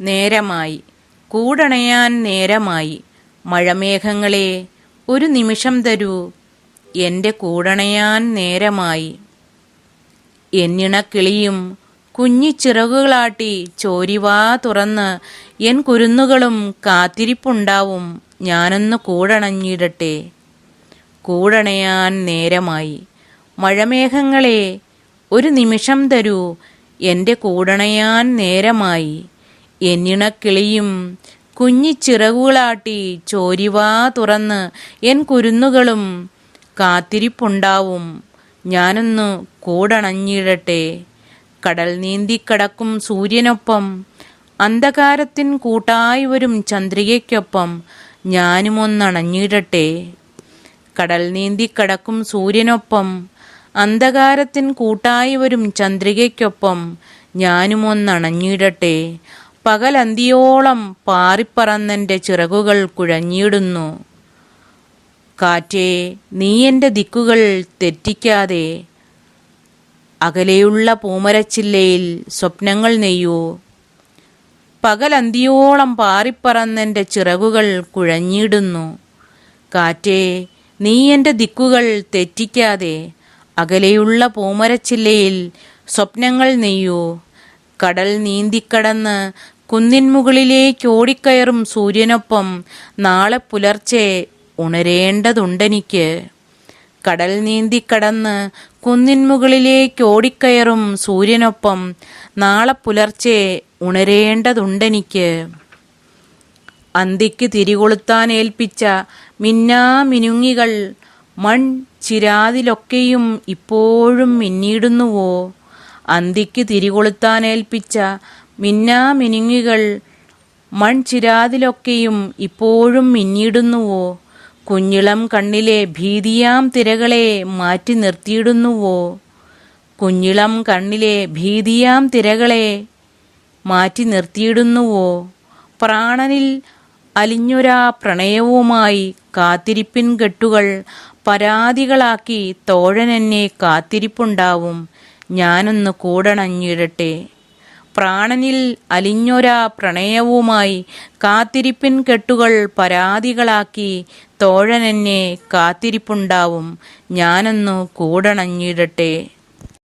നേരമായി, കൂടണയാൻ നേരമായി. മഴമേഘങ്ങളെ ഒരു നിമിഷം തരൂ, എൻ്റെ കൂടണയാൻ നേരമായി. എന്നിണക്കിളിയും കുഞ്ഞിച്ചിറകുകളാട്ടി ചോരിവാ തുറന്ന് എൻ കുരുന്നുകളും കാത്തിരിപ്പുണ്ടാവും, ഞാനൊന്ന് കൂടണഞ്ഞിടട്ടെ. കൂടണയാൻ നേരമായി. മഴമേഘങ്ങളെ ഒരു നിമിഷം തരൂ, എൻ്റെ കൂടണയാൻ നേരമായി. എന്നിണക്കിളിയും കുഞ്ഞിച്ചിറകുകളാട്ടി ചോരിവാ തുറന്ന് എൻ കുരുന്നുകളും കാത്തിരിപ്പുണ്ടാവും, ഞാനൊന്ന് കൂടണഞ്ഞിടട്ടെ. കടൽ നീന്തിക്കടക്കും സൂര്യനൊപ്പം അന്ധകാരത്തിൻ കൂട്ടായി വരും ചന്ദ്രികയ്ക്കൊപ്പം ഞാനുമൊന്നണഞ്ഞിടട്ടെ. കടൽ നീന്തിക്കടക്കും സൂര്യനൊപ്പം അന്ധകാരത്തിൻ കൂട്ടായി വരും ചന്ദ്രികയ്ക്കൊപ്പം ഞാനുമൊന്നണഞ്ഞിടട്ടെ. പകലന്തിയോളം പാറിപ്പറന്നെൻ്റെ ചിറകുകൾ കുഴഞ്ഞിടുന്നു. കാറ്റേ, നീ എൻ്റെ ദിക്കുകൾ തെറ്റിക്കാതെ അകലെയുള്ള പൂമരച്ചില്ലയിൽ സ്വപ്നങ്ങൾ നെയ്യൂ. പകലന്തിയോളം പാറിപ്പറന്നെൻ്റെ ചിറകുകൾ കുഴഞ്ഞിടുന്നു. കാറ്റേ, നീ എൻ്റെ ദിക്കുകൾ തെറ്റിക്കാതെ അകലെയുള്ള പൂമരച്ചില്ലയിൽ സ്വപ്നങ്ങൾ നെയ്യൂ. കടൽ നീന്തിക്കടന്ന് കുന്നിൻ മുകളിലേക്കോടിക്കയറും സൂര്യനൊപ്പം നാളെ പുലർച്ചെ ഉണരേണ്ടതുണ്ടെനിക്ക്. കടൽ നീന്തിക്കടന്ന് കുന്നിൻ മുകളിലേക്കോടിക്കയറും സൂര്യനൊപ്പം നാളെ പുലർച്ചെ ഉണരേണ്ടതുണ്ടെനിക്ക്. അന്തിക്ക് തിരികൊളുത്താൻ ഏൽപ്പിച്ച മിന്നാമിനുങ്ങികൾ മൺ ചിരാതിലൊക്കെയും ഇപ്പോഴും മിന്നിയിടുന്നുവോ? അന്തിക്ക് തിരികൊളുത്താൻ ഏൽപ്പിച്ച മിന്നാമിനുങ്ങികൾ മൺചിരാതിലൊക്കെയും ഇപ്പോഴും മിന്നിയിടുന്നുവോ? കുഞ്ഞിളം കണ്ണിലെ ഭീതിയാം തിരകളെ മാറ്റി നിർത്തിയിടുന്നുവോ? കുഞ്ഞിളം കണ്ണിലെ ഭീതിയാം തിരകളെ മാറ്റി നിർത്തിയിടുന്നുവോ? പ്രാണനിൽ അലിഞ്ഞൊരാ പ്രണയവുമായി കാത്തിരിപ്പിൻ കെട്ടുകൾ പരാതികളാക്കി തോഴനെന്നെ കാത്തിരിപ്പുണ്ടാവും, ഞാനൊന്ന് കൂടണഞ്ഞിടട്ടെ. പ്രാണനിൽ അലിഞ്ഞൊരാ പ്രണയവുമായി കാത്തിരിപ്പിൻ കെട്ടുകൾ പരാതികളാക്കി തോഴനെന്നെ കാത്തിരിപ്പുണ്ടാവും, ഞാനൊന്നു കൂടണഞ്ഞിടട്ടെ.